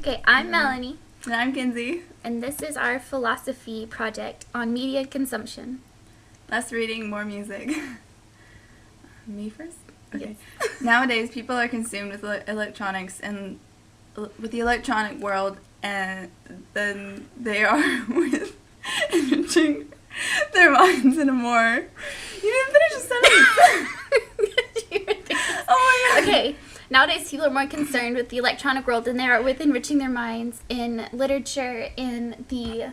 Okay, I'm Melanie, And I'm Kinsey. and this is our philosophy project on media consumption. Less reading, more music. Me first? Okay. Yes. Nowadays, people are consumed with electronics and with the electronic world, and then they are with enriching their minds in a more... You didn't finish the sentence! Oh my god. Okay, nowadays people are more concerned with the electronic world than they are with enriching their minds in literature, in the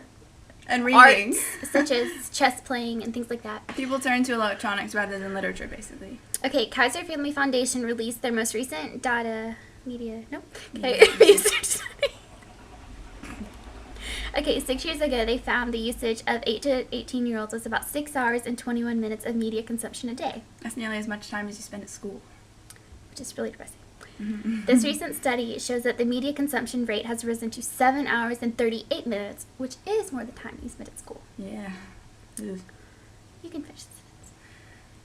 And reading. arts, such as chess playing and things like that. People turn to electronics rather than literature, basically. Okay, Kaiser Family Foundation released their most recent research study. Okay, 6 years ago, they found the usage of 8 to 18-year-olds was about 6 hours and 21 minutes of media consumption a day, That's nearly as much time as you spend at school. which is really depressing. This recent study shows that the media consumption rate has risen to 7 hours and 38 minutes, which is more the time you spent at school. Yeah. Ugh. You can finish this.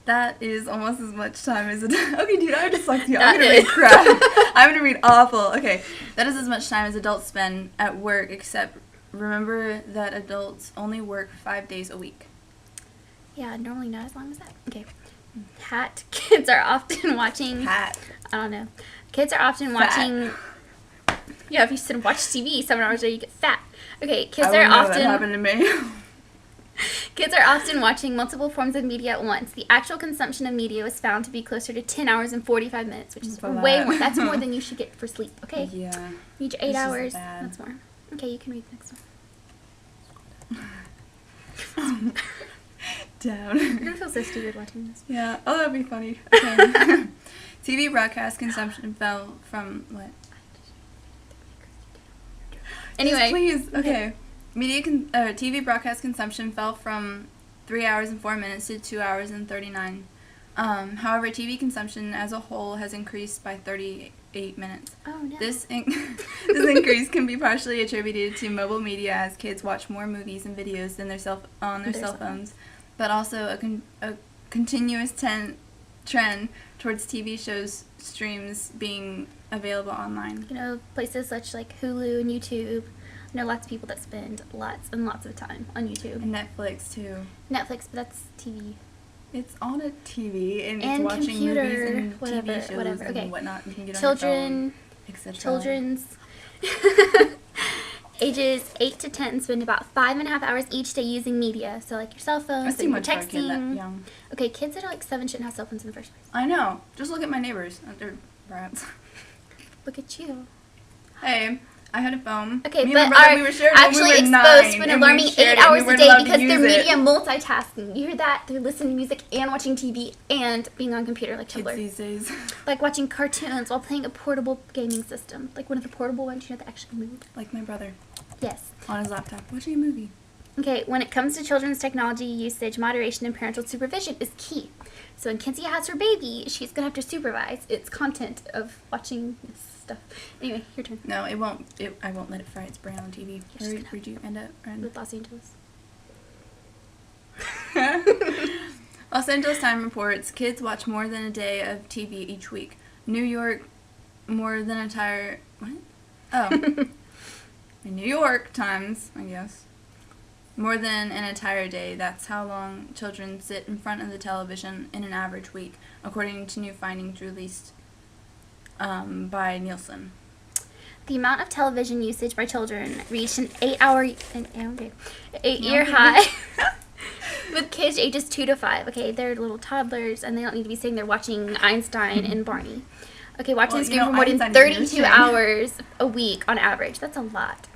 That is almost as much time as okay, dude, I have dyslexia. That I'm gonna is. read crap. I'm gonna read awful. Okay, that is as much time as adults spend at work, except remember that adults only work 5 days a week. Yeah, normally not as long as that. Okay. Kids are often watching... I don't know. Kids are often watching... Yeah, if you sit and watch TV 7 hours a day, you get fat. Okay, kids I are wouldn't know often... that happened to me. Kids are often watching multiple forms of media at once. The actual consumption of media was found to be closer to 10 hours and 45 minutes, which is That's a way lot. more. That's more than you should get for sleep, okay? Yeah. You need your 8 This is hours. bad. That's more. Okay, you can read the next one. Down. You're gonna feel so stupid watching this. Yeah. Oh, that'd be funny. Okay. TV broadcast consumption fell from what? Anyway. Yes, please. Okay. TV broadcast consumption fell from 3 hours and 4 minutes to 2 hours and 39. However, TV consumption as a whole has increased by 38 minutes. Oh, no. This increase can be partially attributed to mobile media, as kids watch more movies and videos than their cell phones, but also a continuous trend towards TV shows streams being available online. You know, places such like Hulu and YouTube. I know lots of people that spend lots and lots of time on YouTube. And Netflix too. Netflix, but that's TV. It's on a TV and And it's watching computer, movies and whatever, TV shows whatever. Okay. and whatnot. You can get Children, on your phone, etc. children's ages 8 to 10 spend about 5.5 hours each day using media. So like your cell phone, That's so too you're much for a kid that texting. young. Okay, kids that are like 7 shouldn't have cell phones in the first place. I know. Just look at my neighbors. They're brats. Look at you. Hey, I had a phone. Okay, Me but and my brother, are we were sharing actually when we were exposed 9, when and alarming we 8 shared it, and hours we a weren't day allowed to because they're use it. media multitasking. You hear that? They're listening to music and watching TV and being on computer like Kids Tumblr. these days. Like watching cartoons while playing a portable gaming system. Like one of the portable ones, you know, that actually move. Like my brother Yes. on his laptop watching a movie. Okay, when it comes to children's technology usage, moderation and parental supervision is key. So when Kinsey has her baby, she's going to have to supervise its content of watching this stuff. Anyway, your turn. No, it won't. I won't let it fry its brain on TV. she's gonna Where'd you end up? With Los Angeles. Los Angeles Times reports kids watch more than a day of TV each week. New York, more than an entire... What? Oh. In New York Times, I guess. More than an entire day. That's how long children sit in front of the television in an average week, according to new findings released by Nielsen. The amount of television usage by children reached an 8-year high with kids ages 2 to 5. Okay, they're little toddlers, and they don't need to be sitting there watching Einstein and Barney. Okay, watching the screen for more than Einstein's 32 interesting. hours a week on average. That's a lot.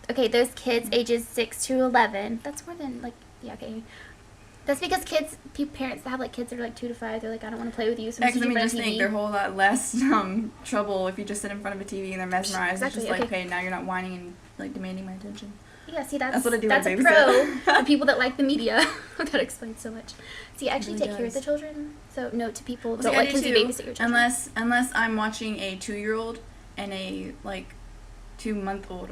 Okay, those kids ages 6 to 11. That's more than, like, yeah, okay. That's because parents that have, like, kids that are, like, 2 to 5, they're like, I don't want to play with you, so I'm Because I mean, just TV. think they're a whole lot less trouble if you just sit in front of a TV and they're mesmerized. Exactly, It's just like, okay. okay, now you're not whining and like demanding my attention. Yeah, see, that's what I do that's a when I pro babysit. for people that like the media. That explains so much. So you actually really take care of the does. children. So note to people, See, don't I let do Kinsey too, babysit your children. unless I'm watching a 2-year-old and a like 2-month-old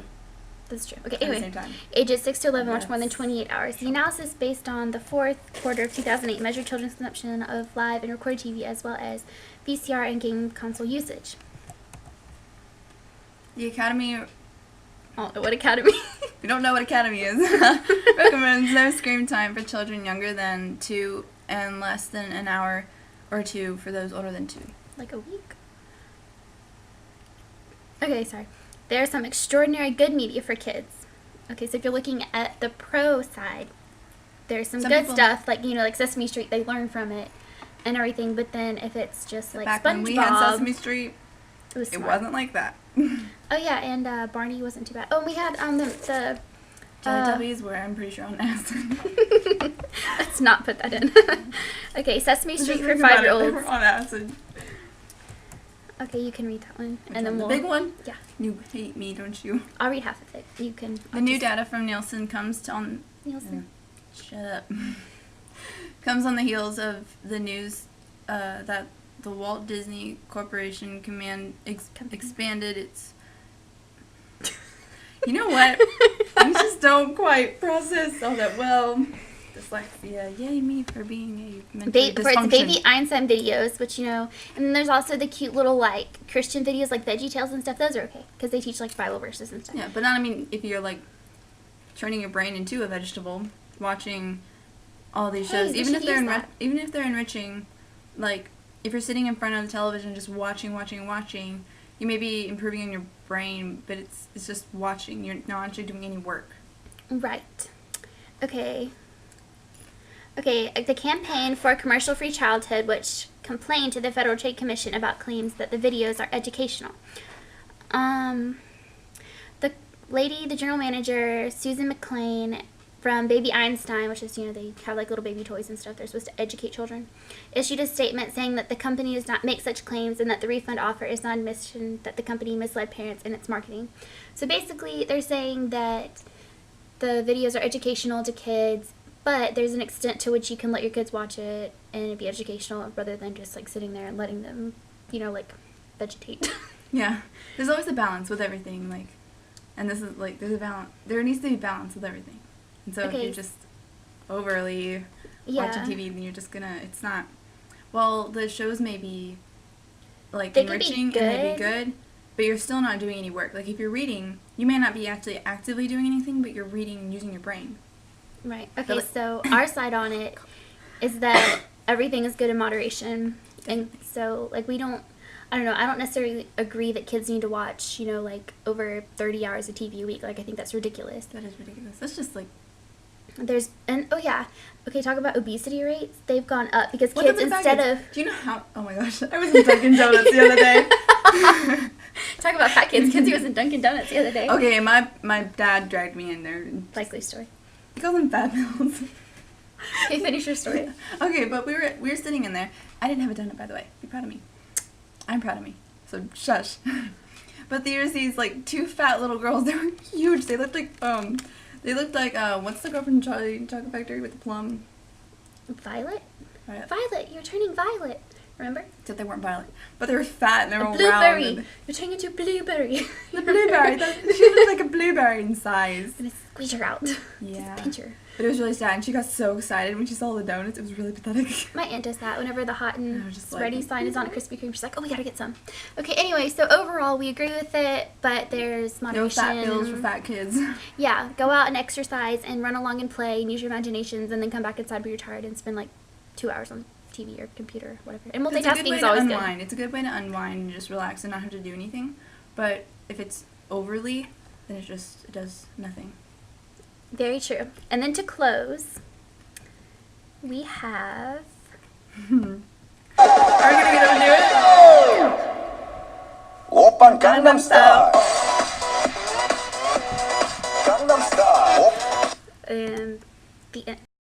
That's true. Okay, at the anyway. same time. Ages 6 to 11 watch more than Yes. 28 hours. The analysis based on the fourth quarter of 2008 measured children's consumption of live and recorded TV as well as VCR and game console usage. The Academy I don't know what Academy. We don't know what Academy is. Recommends no screen time for children younger than 2 and less than an hour or 2 for those older than 2. Like a week. Okay, sorry. There are some extraordinary good media for kids. Okay, so if you're looking at the pro side, there's some good stuff, like, like Sesame Street, they learn from it and everything, but then if it's just like back SpongeBob. when we had Sesame Street, it wasn't like that. Oh, yeah, and Barney wasn't too bad. Oh, we had the Teletubbies, where I'm pretty sure on acid. Let's not put that in. Okay, Sesame Street for 5-year-olds. They were on acid. Okay, you can read that one. Which and then the big one? Yeah. You hate me, don't you? I'll read half of it. You can. The new data from Nielsen comes shut up. Comes on the heels of the news that the Walt Disney Corporation expanded its. You know what? I just don't quite process all that well. Dyslexia. Yay me for being a mentally for its Baby Einstein videos, which and then there's also the cute little like Christian videos like Veggie Tales and stuff. Those are okay because they teach like Bible verses and stuff. Yeah, but not if you're like turning your brain into a vegetable, watching all these shows, even if they're enriching, like if you're sitting in front of the television just watching, you may be improving on your brain, but it's just watching. You're not actually doing any work. Right. Okay. The Campaign for a Commercial-Free Childhood, which complained to the Federal Trade Commission about claims that the videos are educational. The general manager, Susan McLean, from Baby Einstein, which is, they have like little baby toys and stuff, they're supposed to educate children, issued a statement saying that the company does not make such claims and that the refund offer is not admission that the company misled parents in its marketing. So basically, they're saying that the videos are educational to kids, but there's an extent to which you can let your kids watch it and it'd be educational rather than just like sitting there and letting them, like vegetate. Yeah. There's always a balance with everything, like, and this is like, there's a balance. There needs to be balance with everything. And so if you're just overly watching TV, then you're just gonna, it's not, well, the shows may be like enriching and they be good, but you're still not doing any work. Like if you're reading, you may not be actually actively doing anything, but you're reading and using your brain. Right. Okay, so our side on it is that everything is good in moderation. And so, like, I don't necessarily agree that kids need to watch, like, over 30 hours of TV a week. Like, I think that's ridiculous. That is ridiculous. That's just, like... talk about obesity rates. They've gone up because kids, instead of... Do you know how... Oh, my gosh. I was in Dunkin' Donuts the other day. Talk about fat kids. Kinsey was in Dunkin' Donuts the other day. Okay, my dad dragged me in there. Likely story. He calls them fat pills. Okay, finish your story. Okay, but we were sitting in there. I didn't have a donut, by the way. Be proud of me. I'm proud of me. So shush. But there's these like 2 fat little girls. They were huge. They looked like what's the girl from Charlie Chocolate Factory with the plum? Violet. You're turning violet. Remember? Except they weren't violet, but they were fat and they were blueberry. Round. You're turning into a blueberry. The blueberry. She looked like a blueberry in size. I'm gonna squeeze her out. Yeah. Pinch her. But it was really sad, and she got so excited when she saw the donuts. It was really pathetic. My aunt does that. Whenever the hot and ready sign is on a Krispy Kreme, she's like, "Oh, we gotta get some." Okay. Anyway, so overall, we agree with it, but there's moderation. No fat pills for fat kids. Yeah, go out and exercise and run along and play and use your imaginations, and then come back inside when you're tired and spend like 2 hours on TV or computer or whatever. And multitasking is always good. It's a good way to unwind and just relax and not have to do anything. But if it's overly, then it does nothing. Very true. And then to close, we have... Are we going to get over to do it? Open Gangnam Style.